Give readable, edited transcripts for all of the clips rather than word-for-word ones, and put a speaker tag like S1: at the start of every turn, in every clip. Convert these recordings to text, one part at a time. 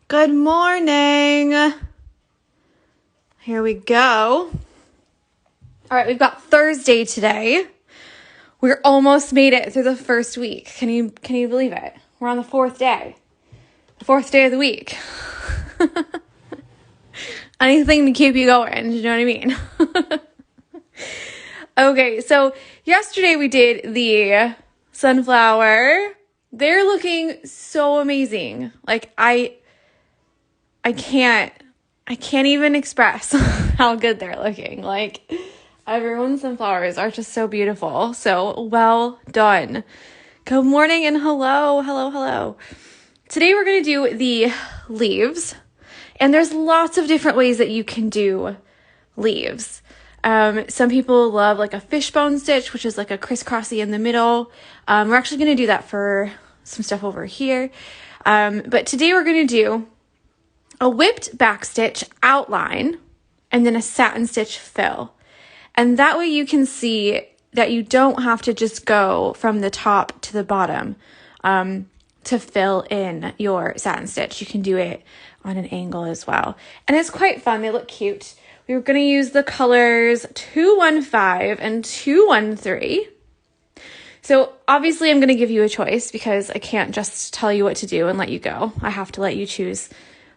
S1: Good morning. Here we go. All right, we've got Thursday today. We're almost made it through the first week. Can you believe it? We're on the fourth day. The fourth day of the week. Anything to keep you going, you know what I mean? Okay, so yesterday we did the sunflower. They're looking so amazing. Like I can't even express how good they're looking. Like everyone's sunflowers are just so beautiful. So well done. Good morning and hello. Today we're going to do the leaves. And there's lots of different ways that you can do leaves. Some people love like a fishbone stitch, which is like a crisscrossy in the middle. We're actually going to do that for some stuff over here. But today we're going to do a whipped backstitch outline and then a satin stitch fill. And that way you can see that you don't have to just go from the top to the bottom to fill in your satin stitch. You can do it on an angle as well. And it's quite fun. They look cute. We're going to use the colors 215 and 213. So obviously I'm going to give you a choice because I can't just tell you what to do and let you go. I have to let you choose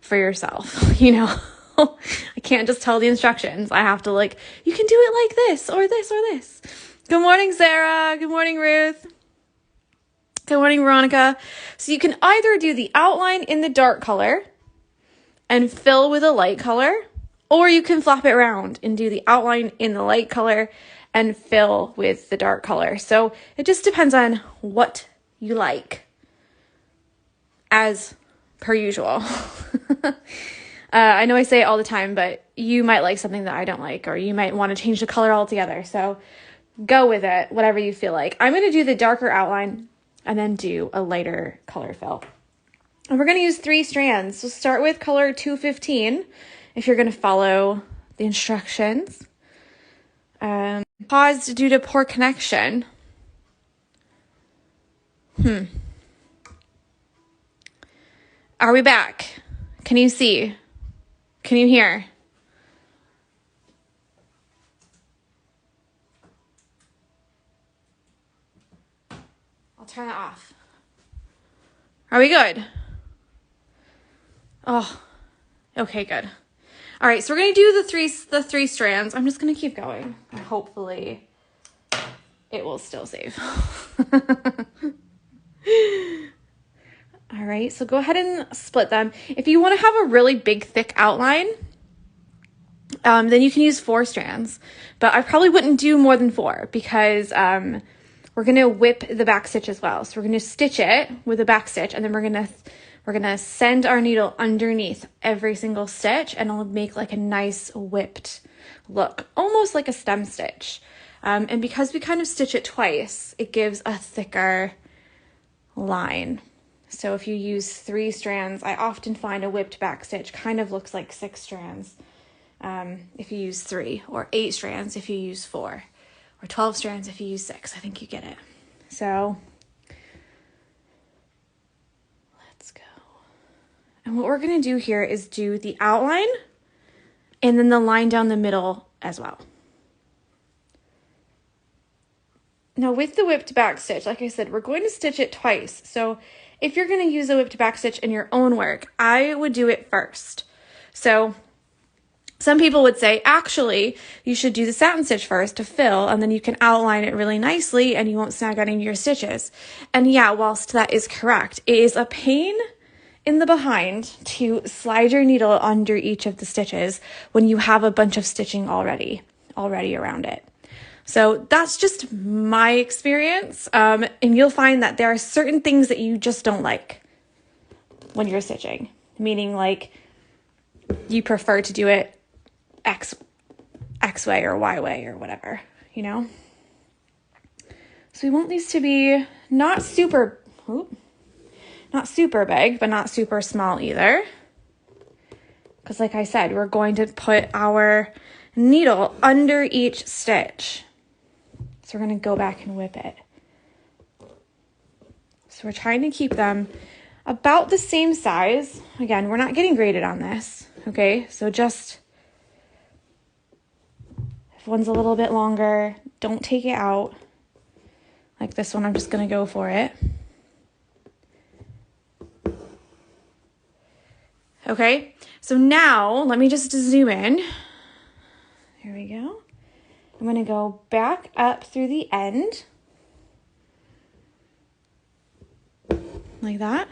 S1: for yourself, you know. I can't just tell the instructions. I have to you can do it like this or this or this. Good morning, Sarah. Good morning, Ruth. Good morning, Veronica. So you can either do the outline in the dark color and fill with a light color, or you can flop it around and do the outline in the light color and fill with the dark color. So it just depends on what you like, as per usual. I know I say it all the time, but you might like something that I don't like, or you might want to change the color altogether. So go with it, whatever you feel like. I'm going to do the darker outline and then do a lighter color fill. And we're going to use 3 strands. So start with color 215 if you're going to follow the instructions. Paused due to poor connection. Are we back? Can you see? Can you hear? I'll turn it off. Are we good? Oh, okay, good. All right, so we're going to do the three strands. I'm just going to keep going. And hopefully it will still save. All right, so go ahead and split them. If you want to have a really big, thick outline, then you can use 4 strands. But I probably wouldn't do more than 4 because we're going to whip the back stitch as well. So we're going to stitch it with a back stitch, and then we're going to send our needle underneath every single stitch, and it'll make like a nice whipped look, almost like a stem stitch. And because we kind of stitch it twice, it gives a thicker line. So if you use 3 strands, I often find a whipped back stitch kind of looks like 6 strands if you use 3, or 8 strands if you use 4, or 12 strands if you use 6. I think you get it. So let's go. And what we're going to do here is do the outline and then the line down the middle as well. Now with the whipped back stitch, like I said, we're going to stitch it twice. So if you're going to use a whipped back stitch in your own work, I would do it first. So some people would say, actually, you should do the satin stitch first to fill, and then you can outline it really nicely and you won't snag any of your stitches. And yeah, whilst that is correct, it is a pain in the behind to slide your needle under each of the stitches when you have a bunch of stitching already around it. So that's just my experience. And you'll find that there are certain things that you just don't like when you're stitching, meaning like you prefer to do it X way or Y way or whatever, you know? So we want these to be not super big, but not super small either. Because like I said, we're going to put our needle under each stitch. So we're going to go back and whip it. So we're trying to keep them about the same size. Again, we're not getting graded on this, okay? So just, if one's a little bit longer, don't take it out. Like this one, I'm just gonna go for it. Okay, so now let me just zoom in. Here we go. I'm gonna go back up through the end. Like that.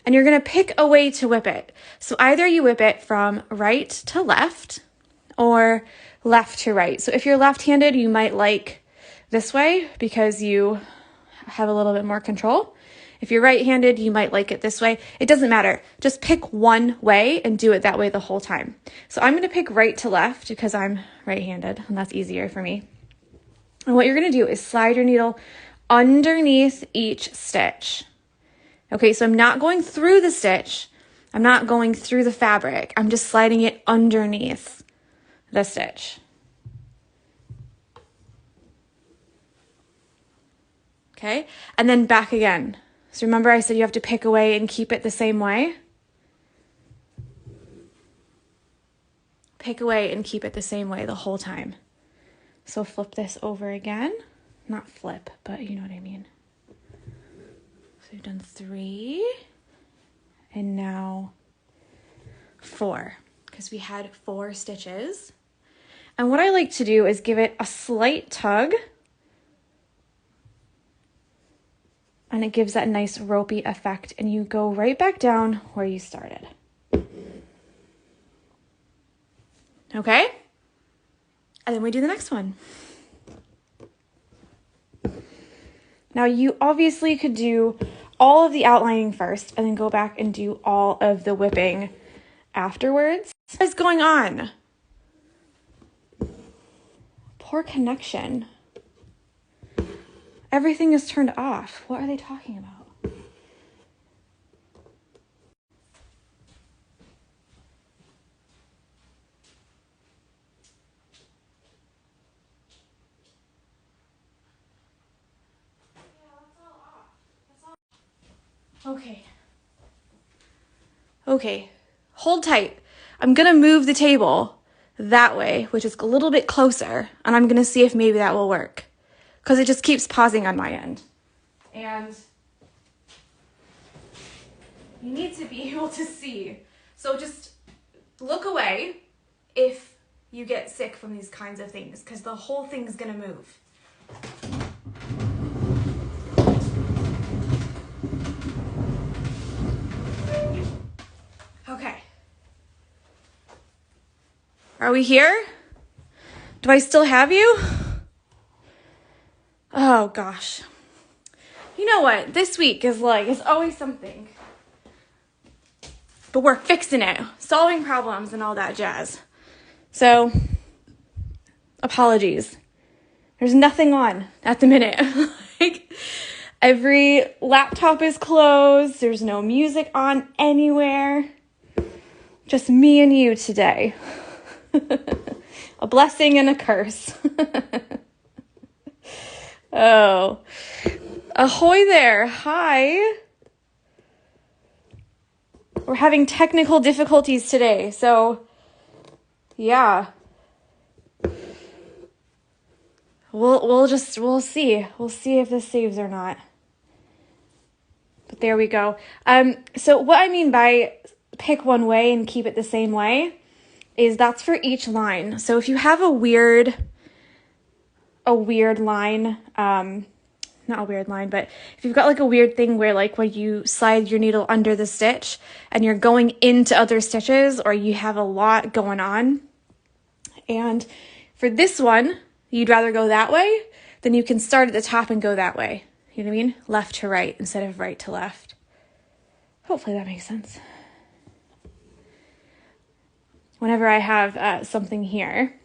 S1: And you're gonna pick a way to whip it. So either you whip it from right to left or left to right. So if you're left-handed, you might like this way because you have a little bit more control. If you're right-handed, you might like it this way. It doesn't matter. Just pick one way and do it that way the whole time. So I'm gonna pick right to left because I'm right-handed and that's easier for me. And what you're gonna do is slide your needle underneath each stitch. Okay, so I'm not going through the stitch. I'm not going through the fabric. I'm just sliding it underneath the stitch. Okay, and then back again. So remember I said you have to pick away and keep it the same way? Pick away and keep it the same way the whole time. So flip this over again. Not flip, but you know what I mean. So we've done 3 and now 4 because we had 4 stitches. And what I like to do is give it a slight tug and it gives that nice ropey effect and you go right back down where you started. Okay? And then we do the next one. Now you obviously could do all of the outlining first and then go back and do all of the whipping afterwards. What is going on? Poor connection. Everything is turned off. What are they talking about? Okay. Okay, hold tight. I'm gonna move the table that way, which is a little bit closer, and I'm gonna see if maybe that will work. Because it just keeps pausing on my end. And you need to be able to see. So just look away if you get sick from these kinds of things, because the whole thing's gonna move. Okay. Are we here? Do I still have you? Oh gosh. You know what? This week is like, it's always something. But we're fixing it, solving problems and all that jazz. So, apologies. There's nothing on at the minute. Like, every laptop is closed. There's no music on anywhere. Just me and you today. A blessing and a curse. Oh. Ahoy there. Hi. We're having technical difficulties today, so yeah. We'll see. We'll see if this saves or not. But there we go. So what I mean by pick one way and keep it the same way is that's for each line. So if you have a weird line, not a weird line, but if you've got like a weird thing where like when you slide your needle under the stitch and you're going into other stitches or you have a lot going on, and for this one, you'd rather go that way, then you can start at the top and go that way. You know what I mean? Left to right instead of right to left. Hopefully that makes sense. Whenever I have something here,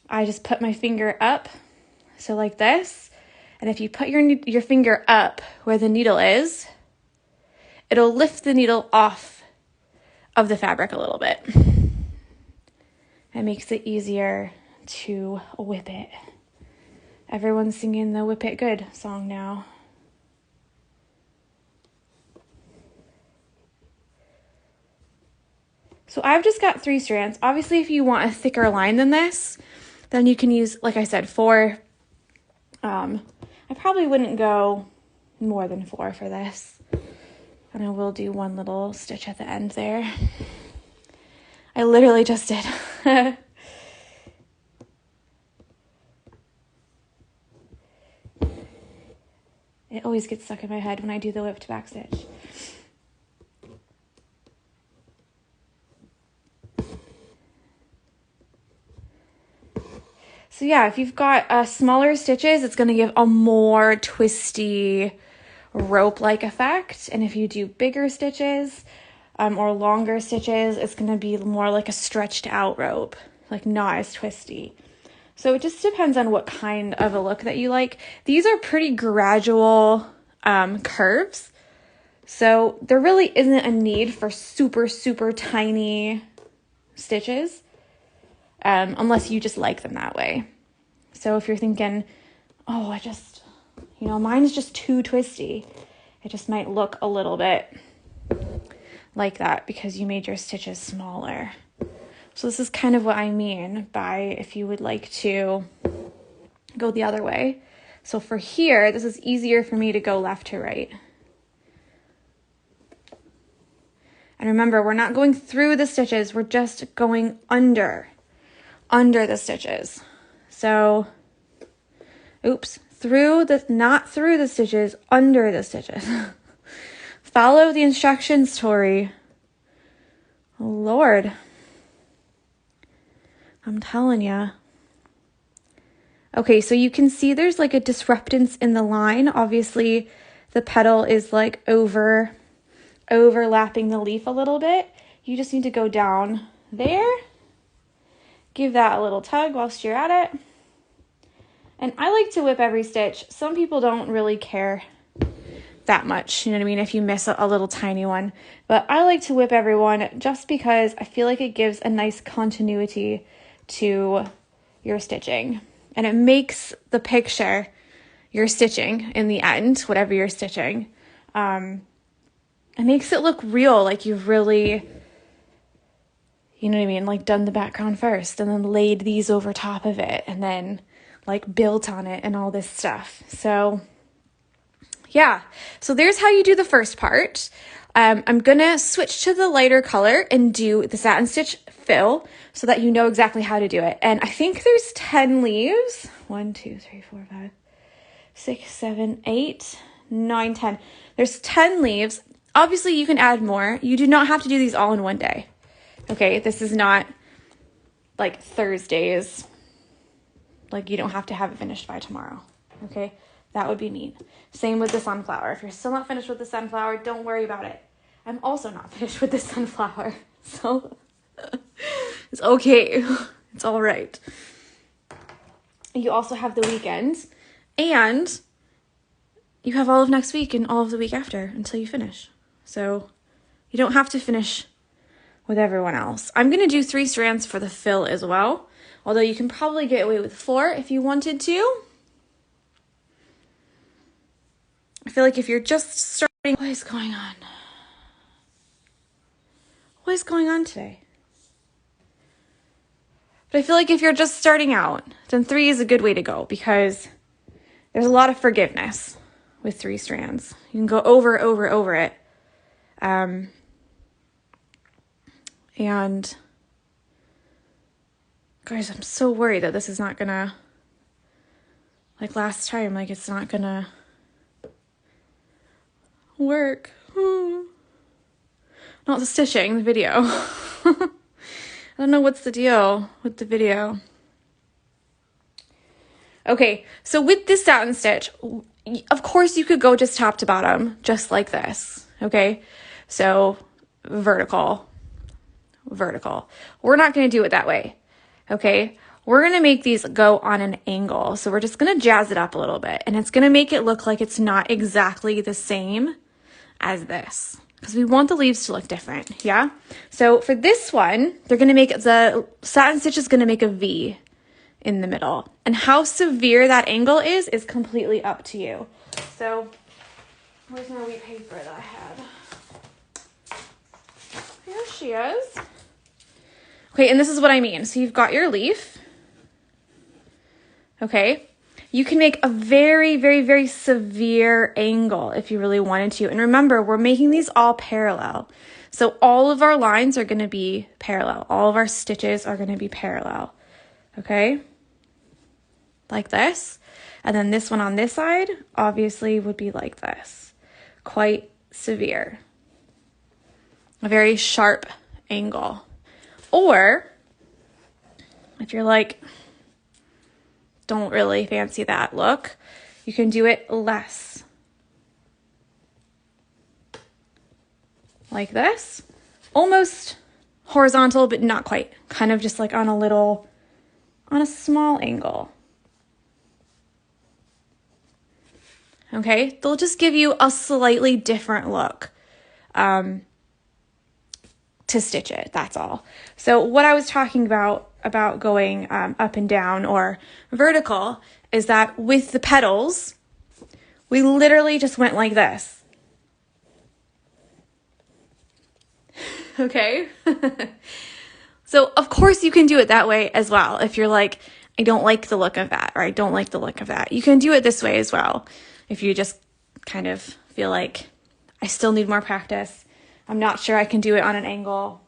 S1: I just put my finger up, so like this. And if you put your finger up where the needle is, it'll lift the needle off of the fabric a little bit. It makes it easier to whip it. Everyone's singing the Whip It Good song now. So I've just got 3 strands. Obviously, if you want a thicker line than this, then you can use, like I said, 4. I probably wouldn't go more than 4 for this. And I will do 1 little stitch at the end there. I literally just did. It always gets stuck in my head when I do the whipped backstitch. So yeah, if you've got smaller stitches, it's going to give a more twisty rope-like effect. And if you do bigger stitches or longer stitches, it's going to be more like a stretched out rope, like not as twisty. So it just depends on what kind of a look that you like. These are pretty gradual curves. So there really isn't a need for super, super tiny stitches. Unless you just like them that way. So if you're thinking, oh, mine's just too twisty. It just might look a little bit like that because you made your stitches smaller. So this is kind of what I mean by if you would like to go the other way. So for here, this is easier for me to go left to right. And remember, we're not going through the stitches, we're just going under the stitches. So, oops, not through the stitches, under the stitches. Follow the instructions, Tori. Oh, Lord. I'm telling ya. Okay, so you can see there's like a disruptance in the line. Obviously, the petal is like overlapping the leaf a little bit. You just need to go down there. Give that a little tug whilst you're at it. And I like to whip every stitch. Some people don't really care that much, you know what I mean, if you miss a little tiny one. But I like to whip every one just because I feel like it gives a nice continuity to your stitching. And it makes the picture you're stitching in the end, whatever you're stitching, it makes it look real, like you've really, you know what I mean, like done the background first and then laid these over top of it and then like built on it and all this stuff. So yeah, so there's how you do the first part. I'm gonna switch to the lighter color and do the satin stitch fill so that you know exactly how to do it. And I think there's 10 leaves. 1, 2, 3, 4, 5, 6, 7, 8, 9, 10. There's 10 leaves. Obviously you can add more. You do not have to do these all in one day. Okay, this is not like Thursdays. Like you don't have to have it finished by tomorrow. Okay, that would be mean. Same with the sunflower. If you're still not finished with the sunflower, don't worry about it. I'm also not finished with the sunflower. So it's okay. It's all right. You also have the weekend and you have all of next week and all of the week after until you finish. So you don't have to finish with everyone else. I'm going to do 3 strands for the fill as well. Although you can probably get away with 4 if you wanted to. I feel like if you're just starting, what is going on? What is going on today? But I feel like if you're just starting out, then 3 is a good way to go because there's a lot of forgiveness with 3 strands. You can go over it. And guys, I'm so worried that this is not gonna, like last time, like it's not gonna work. Not the stitching, the video. I don't know what's the deal with the video. Okay, so with this satin stitch, of course you could go just top to bottom, just like this, okay? So vertical. We're not gonna do it that way, okay? We're gonna make these go on an angle. So we're just gonna jazz it up a little bit and it's gonna make it look like it's not exactly the same as this because we want the leaves to look different, yeah? So for this one, the satin stitch is gonna make a V in the middle. And how severe that angle is completely up to you. So where's my wheat paper that I had? Here she is. Okay, and this is what I mean. So you've got your leaf. Okay. You can make a very, very, very severe angle if you really wanted to. And remember, we're making these all parallel. So all of our lines are going to be parallel. All of our stitches are going to be parallel. Okay? Like this. And then this one on this side, obviously, would be like this. Quite severe. A very sharp angle. Or, if you're like, don't really fancy that look, you can do it less. Like this. Almost horizontal, but not quite. Kind of just like on a small angle. Okay, they'll just give you a slightly different look to stitch it, that's all. So what I was talking about going up and down or vertical is that with the petals, we literally just went like this. Okay? So of course you can do it that way as well. If you're like, I don't like the look of that, or I don't like the look of that. You can do it this way as well. If you just kind of feel like I still need more practice. I'm not sure I can do it on an angle.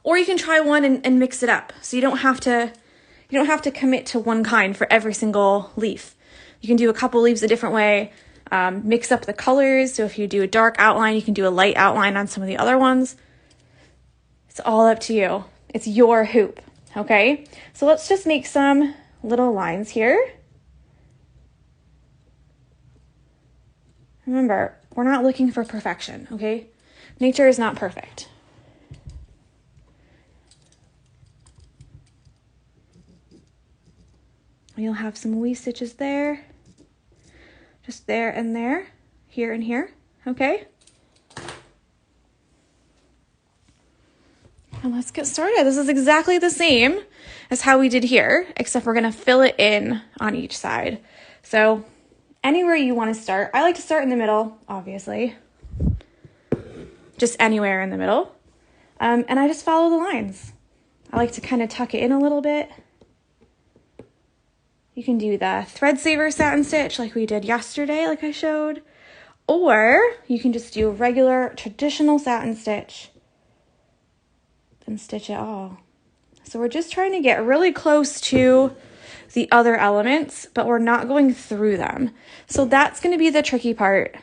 S1: Or you can try one and mix it up. So you don't have to commit to one kind for every single leaf. You can do a couple leaves a different way. Mix up the colors. So if you do a dark outline, you can do a light outline on some of the other ones. It's all up to you. It's your hoop, okay? So let's just make some little lines here. Remember, we're not looking for perfection, okay? Nature is not perfect. You'll have some wee stitches there. Just there and there, here and here, okay? And let's get started. This is exactly the same as how we did here, except we're gonna fill it in on each side. So anywhere you wanna start. I like to start in the middle, obviously. Just anywhere in the middle. And I just follow the lines. I like to kind of tuck it in a little bit. You can do the thread saver satin stitch like we did yesterday, like I showed. Or you can just do a regular traditional satin stitch and stitch it all. So we're just trying to get really close to the other elements, but we're not going through them. So that's going to be the tricky part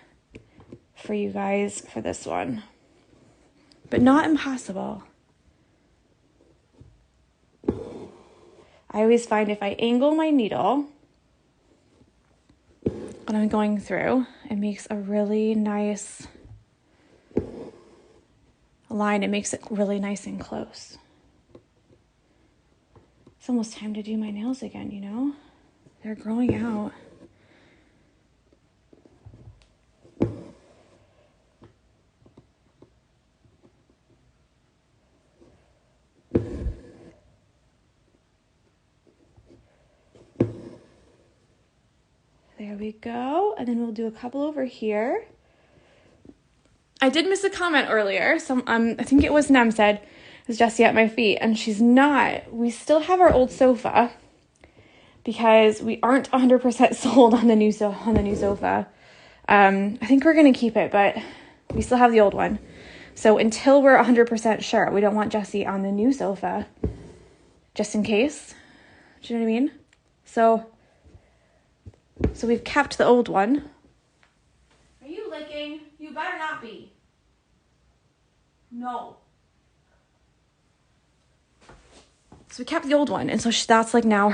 S1: for you guys for this one. But not impossible. I always find if I angle my needle when I'm going through, it makes a really nice line. It makes it really nice and close. It's almost time to do my nails again, you know? They're growing out. There we go. And then we'll do a couple over here. I did miss a comment earlier. I think it was Nem said, is Jessie at my feet? And she's not. We still have our old sofa because we aren't 100% sold on the new sofa. I think we're going to keep it, but we still have the old one. So until we're 100% sure, we don't want Jessie on the new sofa just in case. Do you know what I mean? So we've kept the old one. Are you licking? You better not be. No. So we kept the old one, and so that's like now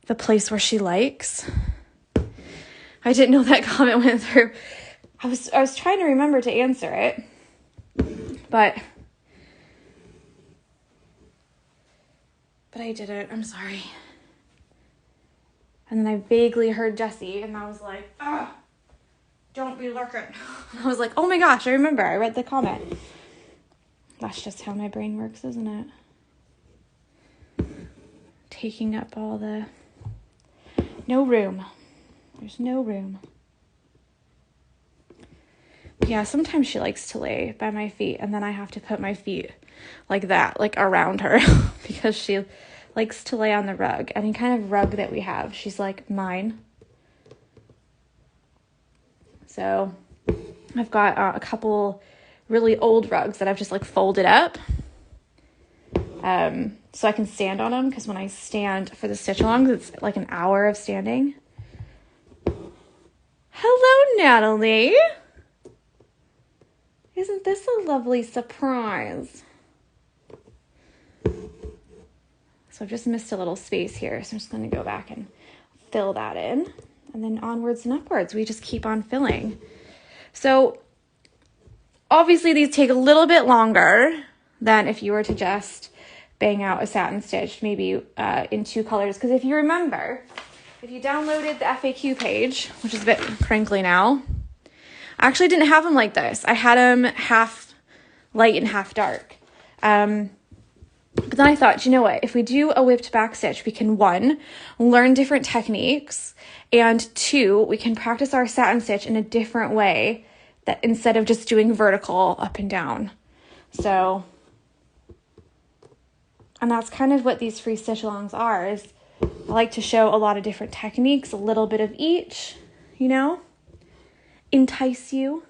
S1: the place where she likes. I didn't know that comment went through. I was trying to remember to answer it, but I didn't. I'm sorry. And then I vaguely heard Jessie, and I was like, ah, don't be lurking. I was like, oh my gosh, I remember. I read the comment. That's just how my brain works, isn't it? Taking up all the... No room. There's no room. Yeah, sometimes she likes to lay by my feet, and then I have to put my feet like that, like around her, because she likes to lay on the rug. Any kind of rug that we have, she's like, mine. So I've got a couple really old rugs that I've just like folded up, so I can stand on them, because when I stand for the stitch-alongs, it's like an hour of standing. Hello, Natalie. Isn't this a lovely surprise? So I've just missed a little space here, so I'm just going to go back and fill that in, and then onwards and upwards. We just keep on filling. So obviously these take a little bit longer than if you were to just bang out a satin stitch, maybe in 2 colors. Because if you remember, if you downloaded the FAQ page, which is a bit crinkly now, I actually didn't have them like this. I had them half light and half dark. But then I thought, you know what? If we do a whipped backstitch, we can, 1, learn different techniques, and 2, we can practice our satin stitch in a different way, that instead of just doing vertical up and down. So, and that's kind of what these free stitch-alongs are, is I like to show a lot of different techniques, a little bit of each, you know, entice you.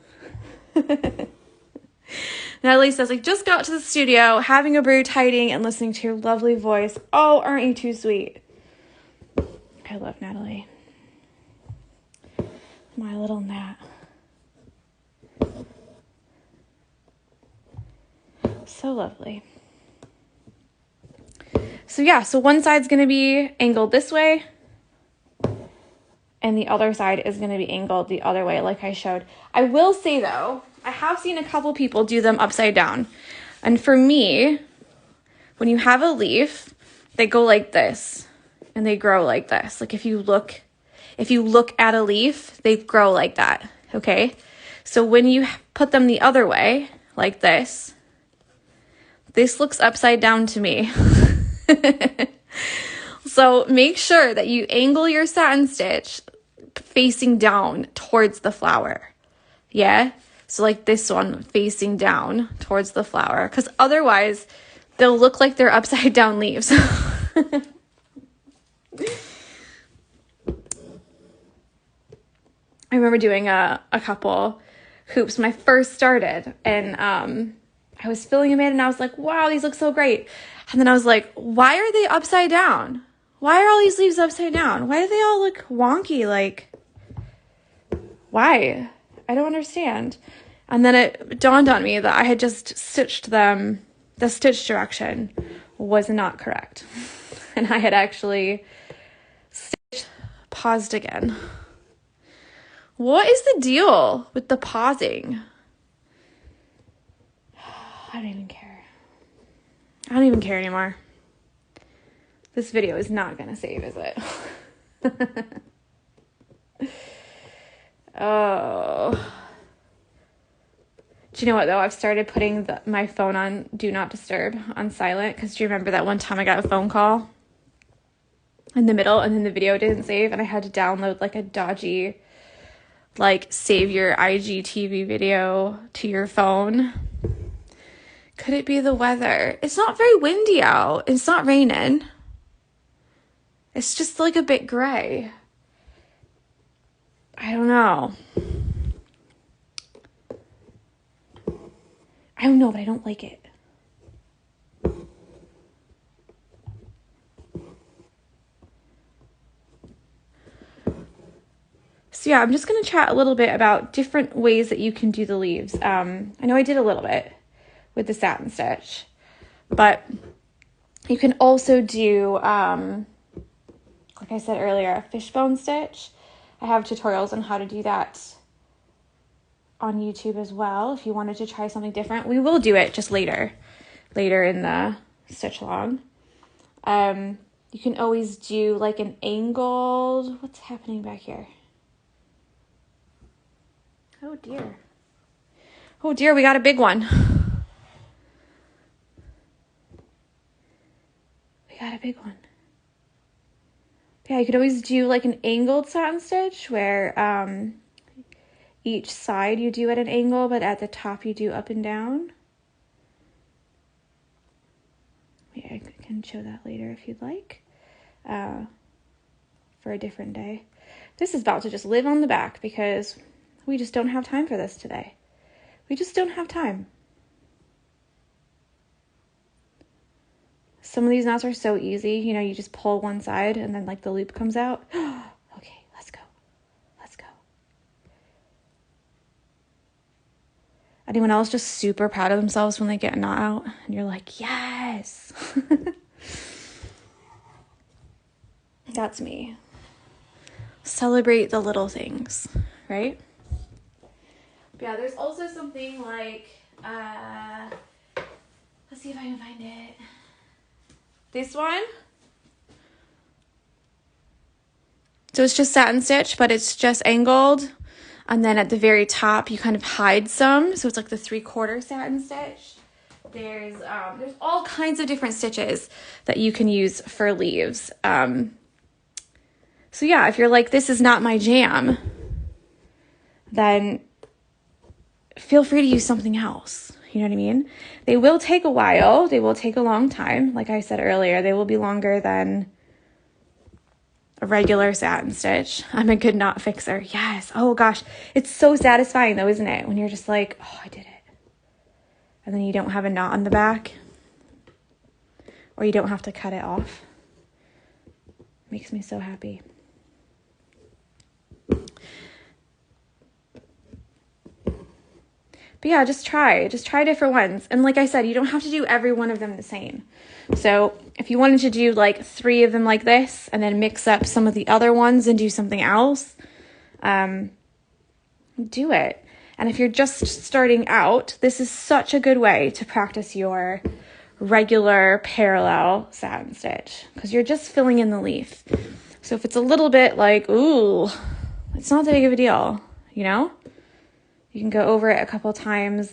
S1: Natalie says, I just got to the studio, having a brew, tidying, and listening to your lovely voice. Oh, aren't you too sweet? I love Natalie. My little Nat. So lovely. So yeah, so one side's going to be angled this way, and the other side is going to be angled the other way, like I showed. I will say, though, I have seen a couple people do them upside down. And for me, when you have a leaf, they go like this, and they grow like this. Like if you look at a leaf, they grow like that, okay? So when you put them the other way, like this looks upside down to me. So make sure that you angle your satin stitch facing down towards the flower. Yeah? So like this one facing down towards the flower, because otherwise they'll look like they're upside down leaves. I remember doing a couple hoops when I first started, and I was filling them in, and I was like, wow, these look so great. And then I was like, why are they upside down? Why are all these leaves upside down? Why do they all look wonky? Like, why? I don't understand. And then it dawned on me that I had just stitched them. The stitch direction was not correct. And I had actually paused again. What is the deal with the pausing? I don't even care. I don't even care anymore. This video is not going to save, is it? Oh. Do you know what, though? I've started putting my phone on Do Not Disturb on silent, because do you remember that one time I got a phone call in the middle and then the video didn't save, and I had to download like a dodgy, like, save your IGTV video to your phone? Could it be the weather? It's not very windy out. It's not raining. It's just like a bit gray. I don't know. I don't know, but I don't like it. So yeah, I'm just going to chat a little bit about different ways that you can do the leaves. I know I did a little bit with the satin stitch, but you can also do, like I said earlier, a fishbone stitch. I have tutorials on how to do that on YouTube as well, if you wanted to try something different. We will do it just later in the stitch along. You can always do like an angled, what's happening back here? Oh dear. Oh dear, we got a big one. We got a big one. Yeah, you could always do like an angled satin stitch where each side you do at an angle, but at the top you do up and down. Yeah, I can show that later if you'd like, for a different day. This is about to just live on the back because we just don't have time for this today. We just don't have time. Some of these knots are so easy. You know, you just pull one side and then like the loop comes out. Okay, let's go. Let's go. Anyone else just super proud of themselves when they get a knot out? And you're like, yes. That's me. Celebrate the little things, right? But yeah, there's also something like, let's see if I can find it. This one. So it's just satin stitch, but it's just angled. And then at the very top, you kind of hide some. So it's like the 3/4 satin stitch. There's all kinds of different stitches that you can use for leaves. So yeah, if you're like, this is not my jam, then feel free to use something else. You know what I mean? They will take a while. They will take a long time. Like I said earlier, they will be longer than a regular satin stitch. I'm a good knot fixer. Yes. Oh gosh. It's so satisfying though, isn't it? When you're just like, oh, I did it. And then you don't have a knot on the back. Or you don't have to cut it off. Makes me so happy. But yeah, just try different ones. And like I said, you don't have to do every one of them the same. So if you wanted to do like 3 of them like this and then mix up some of the other ones and do something else, do it. And if you're just starting out, this is such a good way to practice your regular parallel satin stitch because you're just filling in the leaf. So if it's a little bit like, ooh, it's not that big of a deal, you know? You can go over it a couple times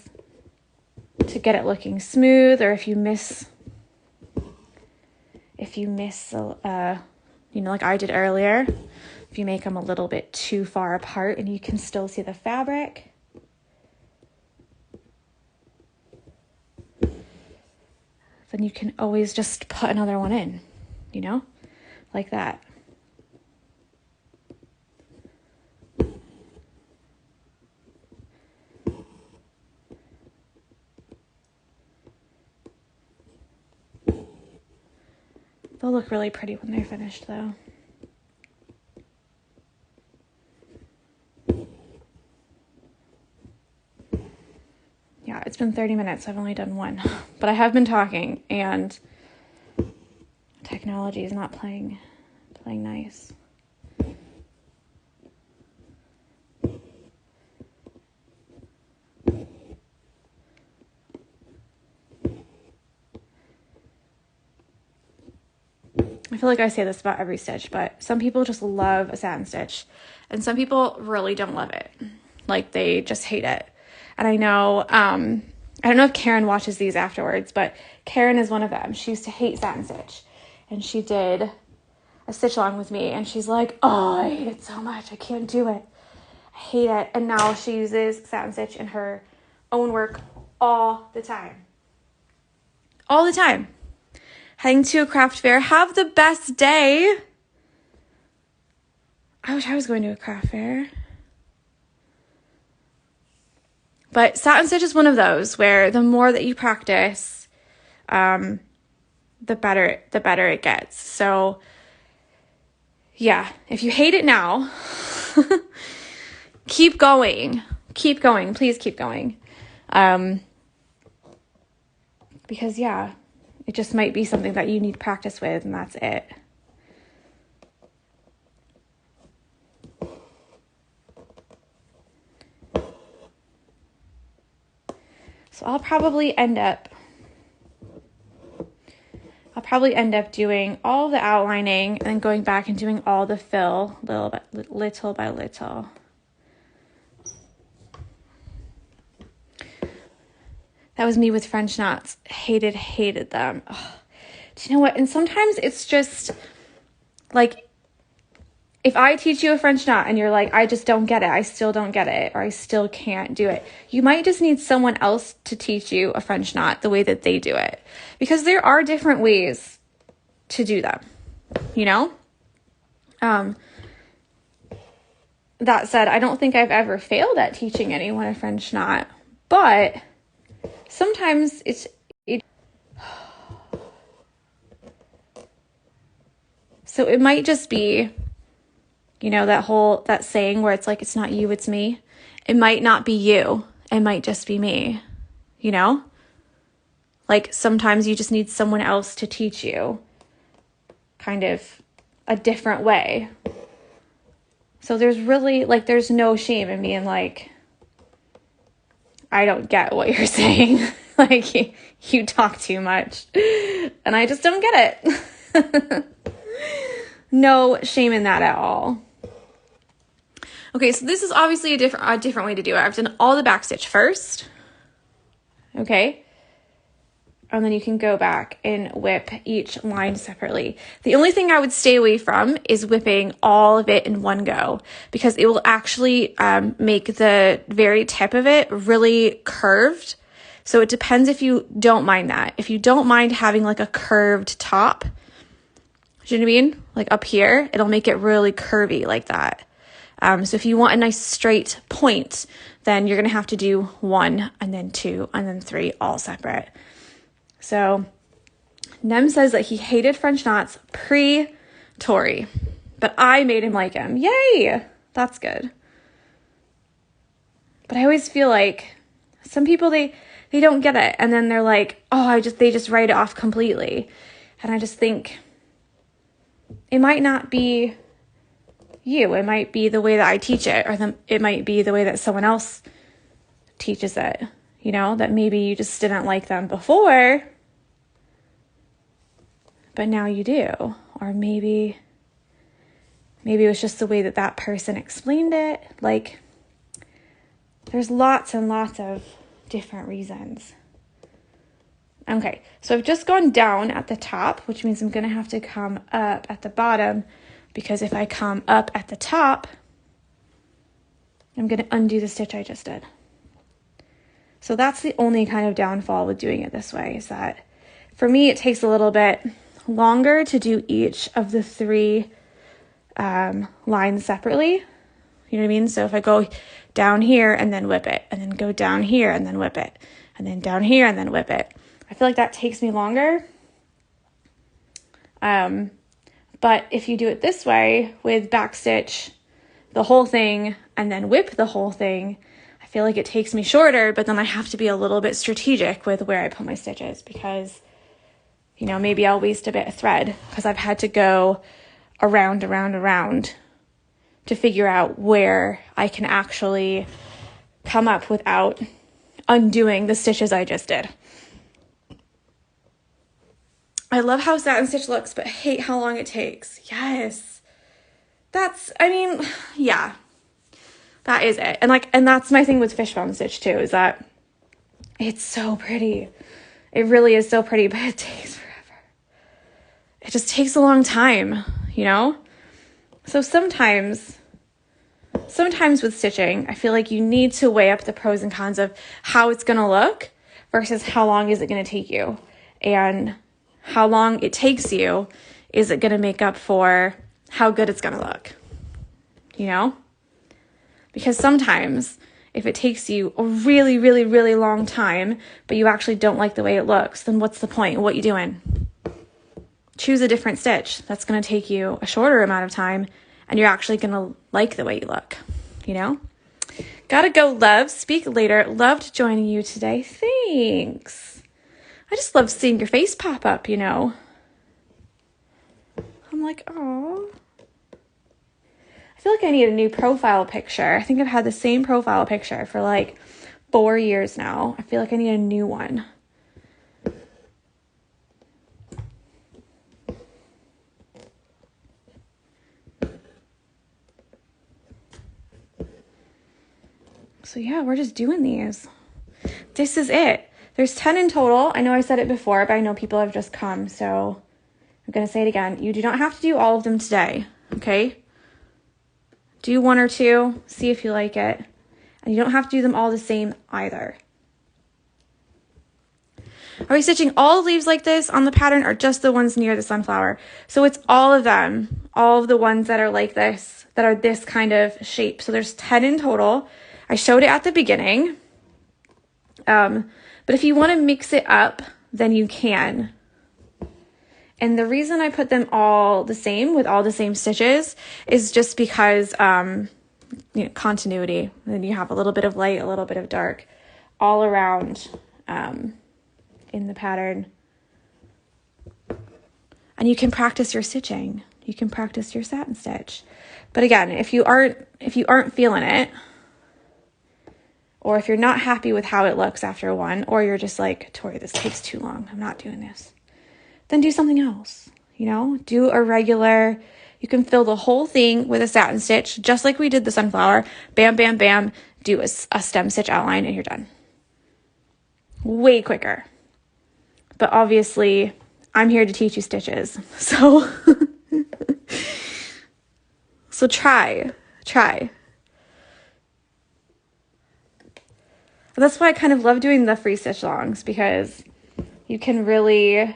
S1: to get it looking smooth, or if you miss, you know, like I did earlier, if you make them a little bit too far apart and you can still see the fabric. Then you can always just put another one in, you know, like that. They'll look really pretty when they're finished, though. Yeah, it's been 30 minutes. I've only done one. But I have been talking, and technology is not playing nice. I feel like I say this about every stitch, but some people just love a satin stitch, and some people really don't love it. Like, they just hate it. And I know, I don't know if Karen watches these afterwards, but Karen is one of them. She used to hate satin stitch, and she did a stitch along with me, and she's like, oh, I hate it so much. I can't do it. I hate it. And now she uses satin stitch in her own work all the time. All the time. Heading to a craft fair. Have the best day. I wish I was going to a craft fair. But satin stitch is one of those where the more that you practice, the better it gets. So yeah, if you hate it now, keep going. Keep going. Please keep going. Because yeah, it just might be something that you need practice with, and that's it. So I'll probably end up doing all the outlining and then going back and doing all the fill little by little. That was me with French knots. Hated them. Oh. Do you know what? And sometimes it's just like, if I teach you a French knot and you're like, I just don't get it, I still don't get it, or I still can't do it, you might just need someone else to teach you a French knot the way that they do it. Because there are different ways to do them, you know? That said, I don't think I've ever failed at teaching anyone a French knot, but sometimes so it might just be, you know, that saying where it's like, it's not you, it's me. It might not be you. It might just be me, you know? Like sometimes you just need someone else to teach you kind of a different way. So there's really, like, there's no shame in being like, I don't get what you're saying. Like, you talk too much and I just don't get it. No shame in that at all. Okay, so this is obviously a different way to do it. I've done all the backstitch first. Okay. And then you can go back and whip each line separately. The only thing I would stay away from is whipping all of it in one go, because it will actually make the very tip of it really curved. So it depends if you don't mind that. If you don't mind having like a curved top, do you know what I mean? Like up here, it'll make it really curvy like that. So if you want a nice straight point, then you're going to have to do 1 and then 2 and then 3 all separate. So Nem says that he hated French knots pre-Tori, but I made him like him. Yay! That's good. But I always feel like some people, they don't get it. And then they're like, oh, they just write it off completely. And I just think it might not be you. It might be the way that I teach it, or it might be the way that someone else teaches it. You know, that maybe you just didn't like them before, but now you do. Or maybe it was just the way that person explained it. Like, there's lots and lots of different reasons. Okay, so I've just gone down at the top, which means I'm going to have to come up at the bottom, because if I come up at the top, I'm going to undo the stitch I just did. So that's the only kind of downfall with doing it this way, is that for me, it takes a little bit longer to do each of the 3 lines separately. You know what I mean? So if I go down here and then whip it, and then go down here and then whip it, and then down here and then whip it, I feel like that takes me longer. But if you do it this way with backstitch the whole thing and then whip the whole thing, I feel like it takes me shorter, but then I have to be a little bit strategic with where I put my stitches, because, you know, maybe I'll waste a bit of thread because I've had to go around to figure out where I can actually come up without undoing the stitches I just did. I love how satin stitch looks, but hate how long it takes. Yes. Yeah. That is it. And that's my thing with fishbone stitch too, is that it's so pretty. It really is so pretty, but it takes forever. It just takes a long time, you know? So sometimes with stitching, I feel like you need to weigh up the pros and cons of how it's going to look versus how long is it going to take you. And how long it takes you, is it going to make up for how good it's going to look? You know? Because sometimes if it takes you a really, really, really long time, but you actually don't like the way it looks, then what's the point? What are you doing? Choose a different stitch. That's going to take you a shorter amount of time, and you're actually going to like the way you look, you know? Gotta go, love. Speak later. Loved joining you today. Thanks. I just love seeing your face pop up, you know? I'm like, oh. I feel like I need a new profile picture. I think I've had the same profile picture for like 4 years now. I feel like I need a new one. So yeah, we're just doing these. This is it. There's 10 in total. I know I said it before, but I know people have just come, so I'm going to say it again. You do not have to do all of them today, okay? Do 1 or 2, see if you like it. And you don't have to do them all the same either. Are we stitching all leaves like this on the pattern or just the ones near the sunflower? So it's all of them, all of the ones that are like this, that are this kind of shape. So there's 10 in total. I showed it at the beginning. But if you want to mix it up, then you can. And the reason I put them all the same with all the same stitches is just because, continuity. Then you have a little bit of light, a little bit of dark all around in the pattern. And you can practice your stitching. You can practice your satin stitch. But again, if you aren't feeling it, or if you're not happy with how it looks after one, or you're just like, Tori, this takes too long, I'm not doing this, then do something else. Do a regular, you can fill the whole thing with a satin stitch, just like we did the sunflower. Bam, bam, bam, do a stem stitch outline and you're done. Way quicker. But obviously, I'm here to teach you stitches. So, so try. And that's why I kind of love doing the free stitch-alongs, because you can really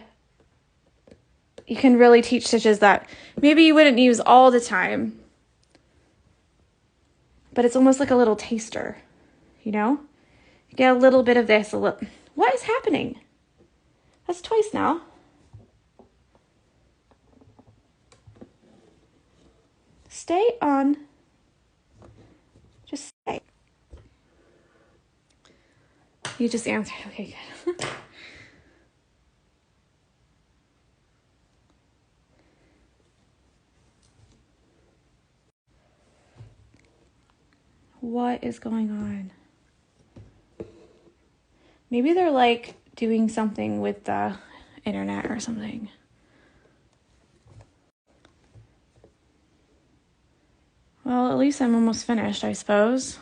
S1: teach stitches that maybe you wouldn't use all the time, but it's almost like a little taster, You get a little bit of this, what is happening? That's twice now. Stay on. Just stay. You just answered. Okay, good. What is going on? Maybe they're like doing something with the internet or something. Well, at least I'm almost finished, I suppose.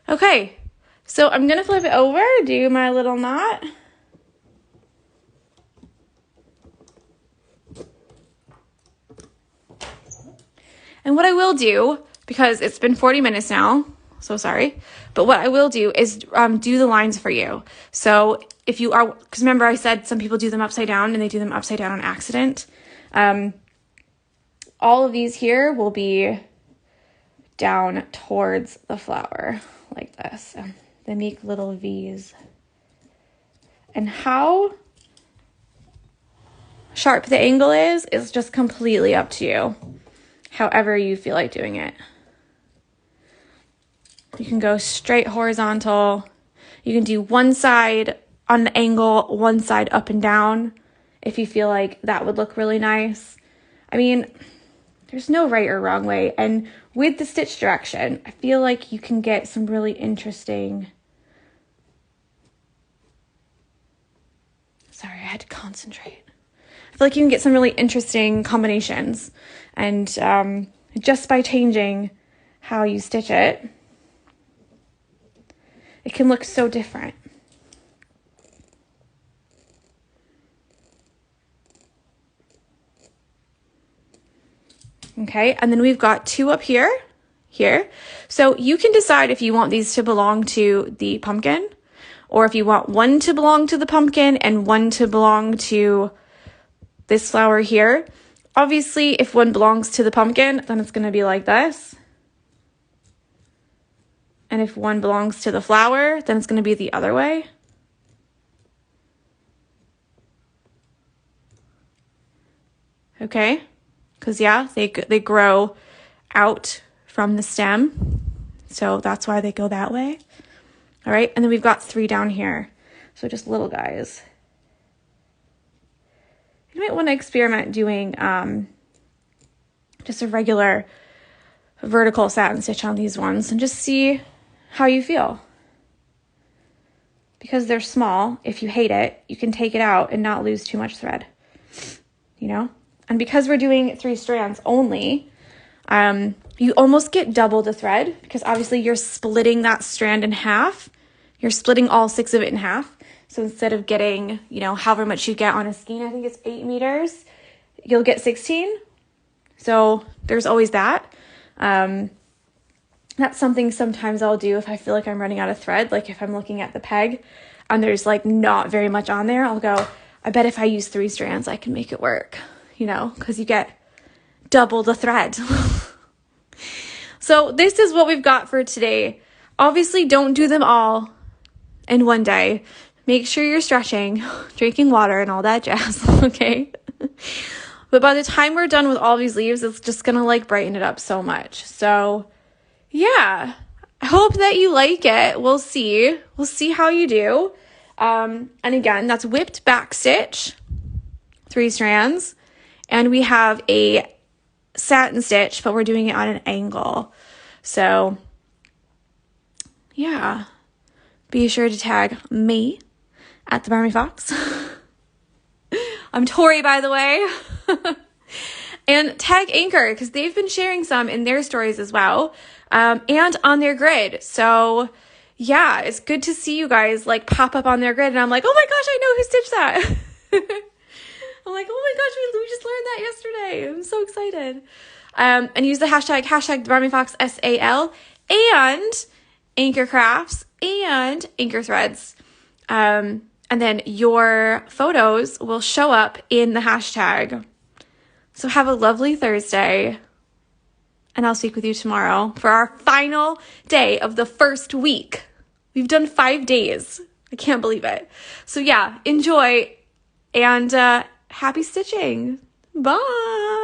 S1: Okay, so I'm going to flip it over, do my little knot. And what I will do, because it's been 40 minutes now, so sorry, but what I will do is do the lines for you. So if you are, because remember I said some people do them upside down and they do them upside down on accident. All of these here will be down towards the flower like this. They make little V's. And how sharp the angle is just completely up to you. However you feel like doing it. You can go straight horizontal. You can do one side on the angle, one side up and down if you feel like that would look really nice. I mean, there's no right or wrong way. And with the stitch direction, I feel like you can get some really interesting... Sorry, I had to concentrate. I feel like you can get some really interesting combinations. And just by changing how you stitch it, it can look so different. Okay, and then we've got 2 up here. So you can decide if you want these to belong to the pumpkin, or if you want one to belong to the pumpkin and one to belong to this flower here. Obviously, if one belongs to the pumpkin, then it's going to be like this. And if one belongs to the flower, then it's going to be the other way. Okay? Because, yeah, they grow out from the stem. So that's why they go that way. All right? And then we've got 3 down here. So just little guys. You might want to experiment doing just a regular vertical satin stitch on these ones and just see how you feel. Because they're small, if you hate it, you can take it out and not lose too much thread, And because we're doing 3 strands only, you almost get double the thread because obviously you're splitting that strand in half you're splitting all 6 of it in half. So instead of getting, you know, however much you get on a skein, I think it's 8 meters, you'll get 16. So there's always that. That's something sometimes I'll do if I feel like I'm running out of thread. Like if I'm looking at the peg and there's like not very much on there, I'll go, I bet if I use 3 strands, I can make it work, you know, because you get double the thread. So this is what we've got for today. Obviously, don't do them all in one day. Make sure you're stretching, drinking water, and all that jazz, okay? But by the time we're done with all these leaves, it's just going to like brighten it up so much. So yeah, I hope that you like it. We'll see. We'll see how you do. And again, that's whipped back stitch, 3 strands. And we have a satin stitch, but we're doing it on an angle. So yeah, be sure to tag me at the Barmy Fox. I'm Tori, by the way. And tag Anchor, because they've been sharing some in their stories as well, and on their grid. So yeah, it's good to see you guys like pop up on their grid, and I'm like, oh my gosh, I know who stitched that. I'm like, oh my gosh, we just learned that yesterday. I'm so excited. And use the hashtag TheBarmyFox, SAL, and Anchor Crafts and Anchor Threads. And then your photos will show up in the hashtag. So have a lovely Thursday. And I'll speak with you tomorrow for our final day of the first week. We've done 5 days. I can't believe it. So yeah, enjoy and happy stitching. Bye.